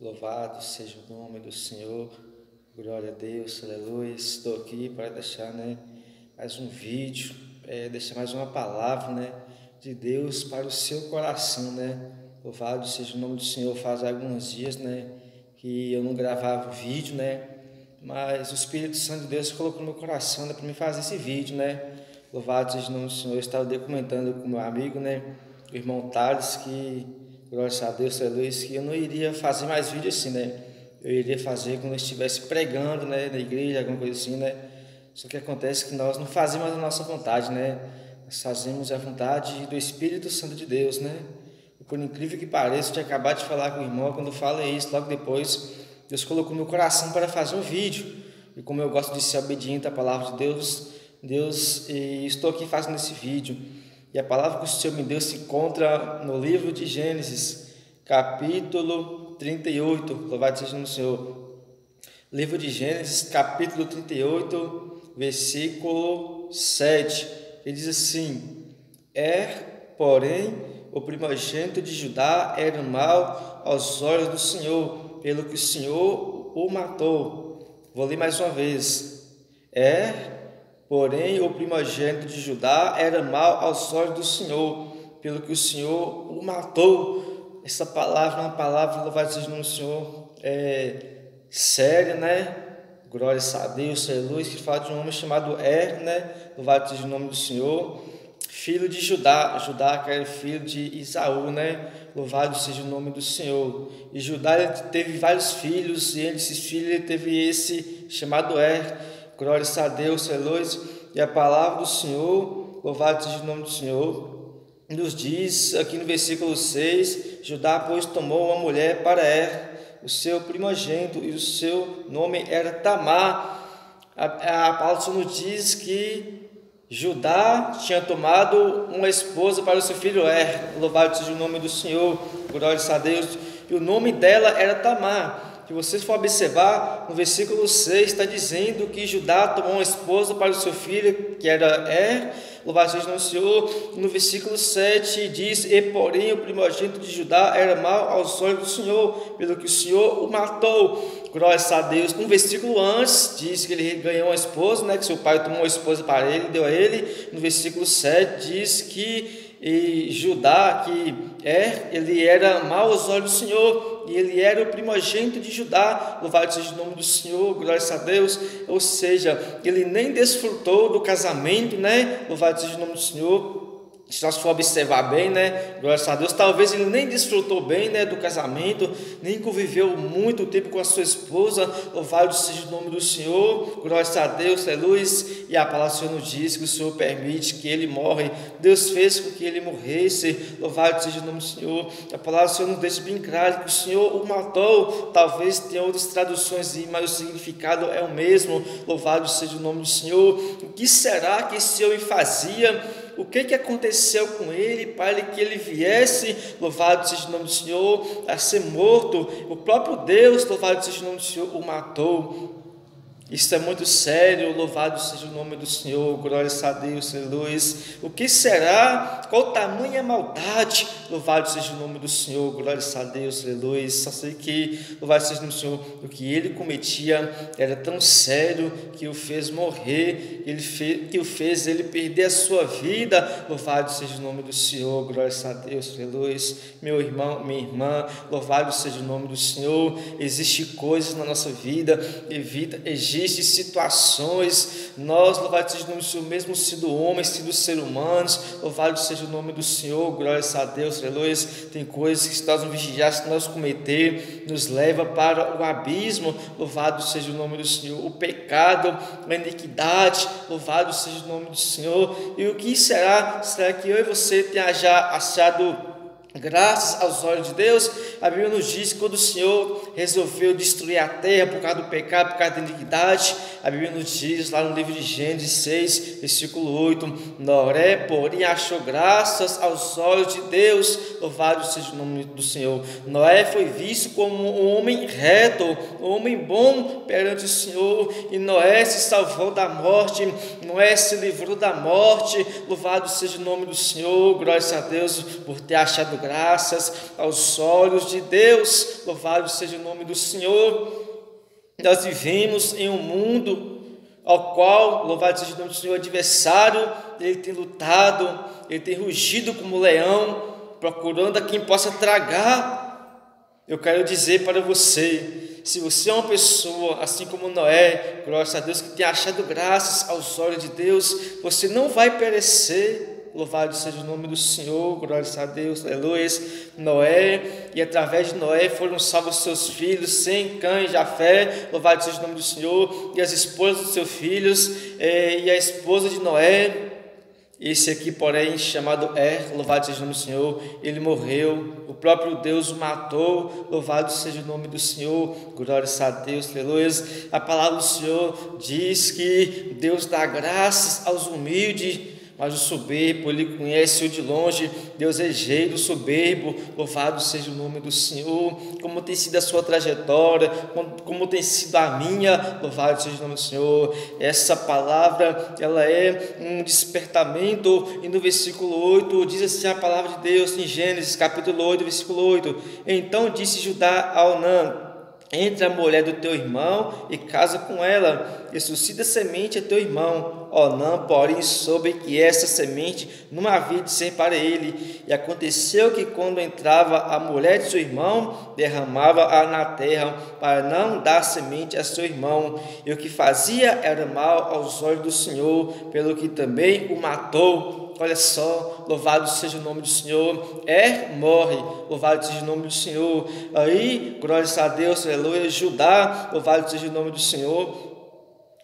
Louvado seja o nome do Senhor, glória a Deus, aleluia. Estou aqui para deixar mais um vídeo, deixar mais uma palavra de Deus para o seu coração. Louvado seja o nome do Senhor. Faz alguns dias que eu não gravava o vídeo, mas o Espírito Santo de Deus colocou no meu coração para me fazer esse vídeo. Louvado seja o nome do Senhor. Eu estava documentando com meu amigo, o irmão Thales, que glória a Deus, aleluia, que eu não iria fazer mais vídeo assim, eu iria fazer quando eu estivesse pregando, na igreja, alguma coisa assim, Só que acontece que nós não fazemos a nossa vontade, Nós fazemos a vontade do Espírito Santo de Deus, E por incrível que pareça, eu tinha acabado de falar com o irmão, quando eu falei isso, logo depois, Deus colocou no meu coração para fazer um vídeo. E como eu gosto de ser obediente à palavra de Deus, e estou aqui fazendo esse vídeo. E a palavra que o Senhor me deu se encontra no livro de Gênesis, capítulo 38. Louvado seja o Senhor. Livro de Gênesis, capítulo 38, versículo 7. Ele diz assim: porém, o primogênito de Judá era mau aos olhos do Senhor, pelo que o Senhor o matou. Vou ler mais uma vez. Porém, o primogênito de Judá era mau aos olhos do Senhor, pelo que o Senhor o matou. Essa palavra é uma palavra, louvado seja o nome do Senhor, séria, Glória a Deus, aleluia, que fala de um homem chamado Louvado seja o nome do Senhor, filho de Judá, que era filho de Esaú, Louvado seja o nome do Senhor. E Judá ele teve vários filhos, e entre esses filhos ele teve esse chamado Glória a Deus, aleluia. E a palavra do Senhor, louvado seja o nome do Senhor, nos diz aqui no versículo 6: Judá, pois, tomou uma mulher para o seu primogênito, e o seu nome era Tamar. A palavra do Senhor nos diz que Judá tinha tomado uma esposa para o seu filho louvado seja o nome do Senhor, glória a Deus, e o nome dela era Tamar. Se vocês for observar, no versículo 6 está dizendo que Judá tomou uma esposa para o seu filho, que era louvado seja o nome do Senhor. No versículo 7 diz: porém o primogênito de Judá era mau aos olhos do Senhor, pelo que o Senhor o matou. Glória a Deus. Um versículo antes diz que ele ganhou uma esposa, que seu pai tomou uma esposa para ele, deu a ele. No versículo 7 diz que Judá, ele era mau aos olhos do Senhor, e ele era o primogênito de Judá, louvado seja o nome do Senhor, glória a Deus. Ou seja, ele nem desfrutou do casamento, louvado seja o nome do Senhor. Se nós for observar bem, glória a Deus, talvez ele nem desfrutou bem, do casamento, nem conviveu muito tempo com a sua esposa, louvado seja o nome do Senhor, glória a Deus, aleluia. E a palavra do Senhor nos diz que o Senhor permite que ele morre, Deus fez com que ele morresse, louvado seja o nome do Senhor. A palavra do Senhor nos deixa bem claro que o Senhor o matou. Talvez tenha outras traduções, mas o significado é o mesmo, louvado seja o nome do Senhor. O que será que esse homem fazia? O que aconteceu com ele para que ele viesse, louvado seja o nome do Senhor, a ser morto? O próprio Deus, louvado seja o nome do Senhor, o matou. Isso é muito sério, louvado seja o nome do Senhor, glória a Deus, aleluia. O que será? Qual tamanha maldade? Louvado seja o nome do Senhor, glória a Deus, aleluia. Só sei que, louvado seja o nome do Senhor, o que ele cometia era tão sério que o fez morrer, que o fez ele perder a sua vida. Louvado seja o nome do Senhor, glória a Deus, aleluia. Meu irmão, minha irmã, louvado seja o nome do Senhor. Existem coisas na nossa vida, existem situações, nós, louvado seja o nome do Senhor, mesmo sendo homens, sendo seres humanos, louvado seja o nome do Senhor, glória a Deus, aleluia. Tem coisas que se nós não vigiar, se nós cometer, nos leva para o abismo, louvado seja o nome do Senhor. O pecado, a iniquidade, louvado seja o nome do Senhor. E o que será? Será que eu e você tenha já achado graças aos olhos de Deus? A Bíblia nos diz que quando o Senhor resolveu destruir a terra por causa do pecado, por causa da iniquidade, a Bíblia nos diz lá no livro de Gênesis 6, versículo 8: Noé, porém, achou graças aos olhos de Deus, louvado seja o nome do Senhor. Noé foi visto como um homem reto, um homem bom perante o Senhor, e Noé se salvou da morte, Noé se livrou da morte, louvado seja o nome do Senhor, glória a Deus por ter achado graças aos olhos de Deus. Louvado seja o nome do Senhor. Nós vivemos em um mundo ao qual, louvado seja o nome do Senhor, o adversário, ele tem lutado, ele tem rugido como leão, procurando a quem possa tragar. Eu quero dizer para você, se você é uma pessoa, assim como Noé, glória a Deus, que tem achado graças aos olhos de Deus, você não vai perecer. Louvado seja o nome do Senhor, glória a Deus, aleluia. Noé, e através de Noé foram salvos seus filhos, Sem, Cã e Jafé, louvado seja o nome do Senhor, e as esposas dos seus filhos, e a esposa de Noé. Esse aqui, porém, chamado louvado seja o nome do Senhor, ele morreu, o próprio Deus o matou, louvado seja o nome do Senhor, glória a Deus, aleluia. A palavra do Senhor diz que Deus dá graças aos humildes, mas o soberbo, ele conhece-o de longe. Deus rejeita o soberbo, louvado seja o nome do Senhor. Como tem sido a sua trajetória, como tem sido a minha, louvado seja o nome do Senhor. Essa palavra, ela é um despertamento, e no versículo 8, diz assim a palavra de Deus, em Gênesis, capítulo 8, versículo 8, então disse Judá a Onã, entra a mulher do teu irmão e casa com ela, e suscita semente a teu irmão. Onã, porém, soube que essa semente não havia de ser para ele. E aconteceu que, quando entrava a mulher de seu irmão, derramava-a na terra, para não dar semente a seu irmão. E o que fazia era mal aos olhos do Senhor, pelo que também o matou. Olha só, louvado seja o nome do Senhor. Morre, louvado seja o nome do Senhor. Aí, glória a Deus, aleluia. Judá, louvado seja o nome do Senhor.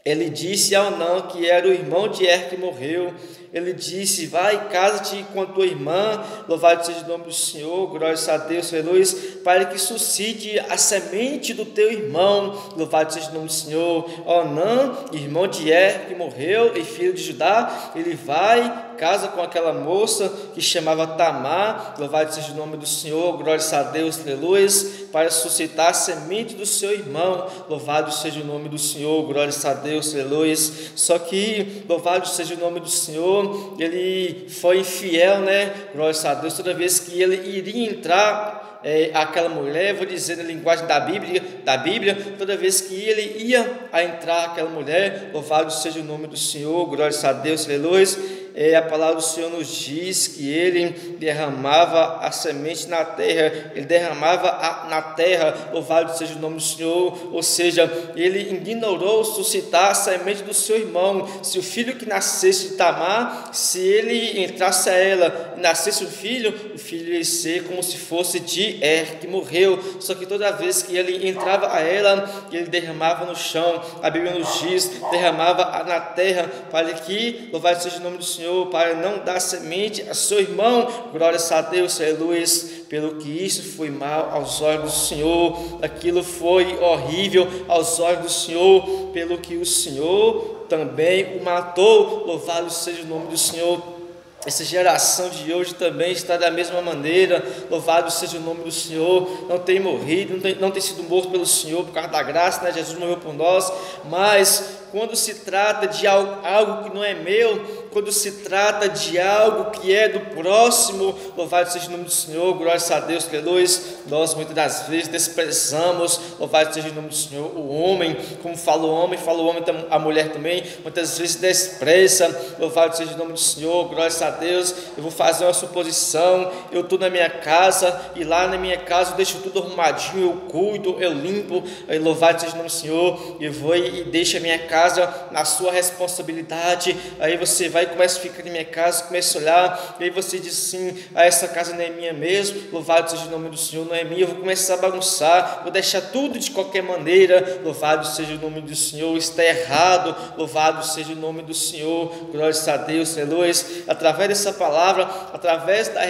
Ele disse a Onã, que era o irmão de que morreu. Ele disse, vai, casa-te com a tua irmã, louvado seja o nome do Senhor, glória a Deus, aleluia, para que suscite a semente do teu irmão, louvado seja o nome do Senhor. Onã, irmão de que morreu, e filho de Judá, ele vai, casa com aquela moça que chamava Tamar, louvado seja o nome do Senhor, glória a Deus, aleluia, para suscitar a semente do seu irmão, louvado seja o nome do Senhor, glória a Deus, aleluia. Só que, louvado seja o nome do Senhor, ele foi infiel, glória a Deus, toda vez que ele iria entrar aquela mulher, vou dizer na linguagem da Bíblia, toda vez que ele ia a entrar aquela mulher, louvado seja o nome do Senhor, glória a Deus, aleluia. A palavra do Senhor nos diz que ele derramava a semente na terra, ele derramava na terra, louvado seja o nome do Senhor, ou seja, ele ignorou suscitar a semente do seu irmão. Se o filho que nascesse de Tamar, se ele entrasse a ela e nascesse o filho ia ser como se fosse de que morreu. Só que toda vez que ele entrava a ela, ele derramava no chão, a Bíblia nos diz, derramava na terra, para que, louvado seja o nome do Senhor, para não dar semente a seu irmão, glória a Deus, aleluia. Pelo que isso foi mal aos olhos do Senhor, aquilo foi horrível aos olhos do Senhor, pelo que o Senhor também o matou, louvado seja o nome do Senhor. Essa geração de hoje também está da mesma maneira, louvado seja o nome do Senhor, não tem morrido, não tem sido morto pelo Senhor por causa da graça, Jesus morreu por nós, mas quando se trata de algo que não é meu, quando se trata de algo que é do próximo, louvado seja o nome do Senhor, glória a Deus, aleluia. Nós muitas das vezes desprezamos, louvado seja o nome do Senhor, o homem, como fala o homem, a mulher também, muitas vezes despreza, louvado seja o nome do Senhor, glória a Deus. Eu vou fazer uma suposição, eu estou na minha casa, e lá na minha casa eu deixo tudo arrumadinho, eu cuido, eu limpo, louvado seja o nome do Senhor, eu vou e deixo a minha casa na sua responsabilidade. Aí você vai e começa a ficar na minha casa, começa a olhar, e aí você diz assim, essa casa não é minha mesmo, louvado seja o nome do Senhor, não é minha, eu vou começar a bagunçar, vou deixar tudo de qualquer maneira, louvado seja o nome do Senhor, está errado, louvado seja o nome do Senhor, glória a Deus, aleluia. Através dessa palavra, através da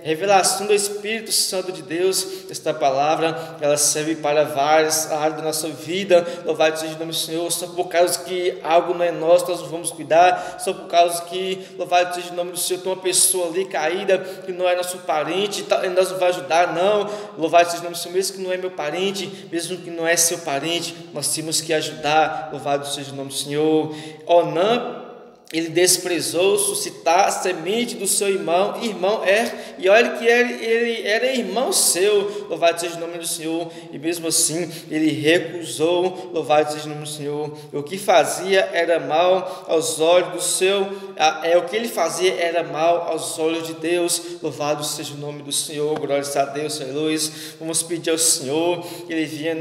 revelação do Espírito Santo de Deus, esta palavra, ela serve para várias áreas da nossa vida, louvado seja o nome do Senhor. Só por causa que algo não é nosso, nós não vamos cuidar, só por causa que, louvado seja o nome do Senhor, tem uma pessoa ali caída, que não é nosso parente, nós não vamos ajudar, não, louvado seja o nome do Senhor, mesmo que não é meu parente, mesmo que não é seu parente, nós temos que ajudar, louvado seja o nome do Senhor. Onã, ele desprezou suscitar a semente do seu irmão e olha que ele era irmão seu, louvado seja o nome do Senhor, e mesmo assim ele recusou, louvado seja o nome do Senhor. O que fazia era mal aos olhos do seu, o que ele fazia era mal aos olhos de Deus, louvado seja o nome do Senhor, glórias a Deus, Senhor. Vamos pedir ao Senhor que ele venha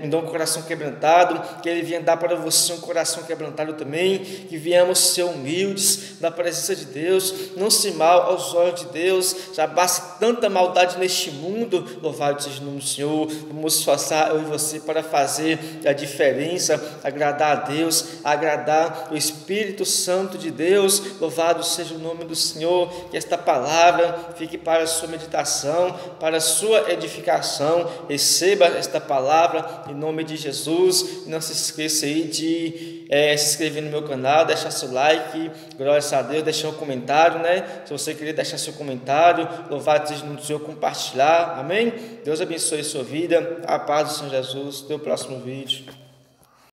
me dar um coração quebrantado, que ele venha dar para você um coração quebrantado também, que viemos ser humildes na presença de Deus, não se mal aos olhos de Deus. Já basta tanta maldade neste mundo, louvado seja o nome do Senhor. Vamos esforçar eu e você para fazer a diferença, agradar a Deus, agradar o Espírito Santo de Deus, louvado seja o nome do Senhor. Que esta palavra fique para a sua meditação, para a sua edificação. Receba esta palavra em nome de Jesus. Não se esqueça aí de se inscrever no meu canal, deixar seu like, glórias a Deus, deixar um comentário, se você querer deixar seu comentário, louvado seja o nome do Senhor, compartilhar, amém? Deus abençoe a sua vida, a paz do Senhor Jesus. Até o próximo vídeo.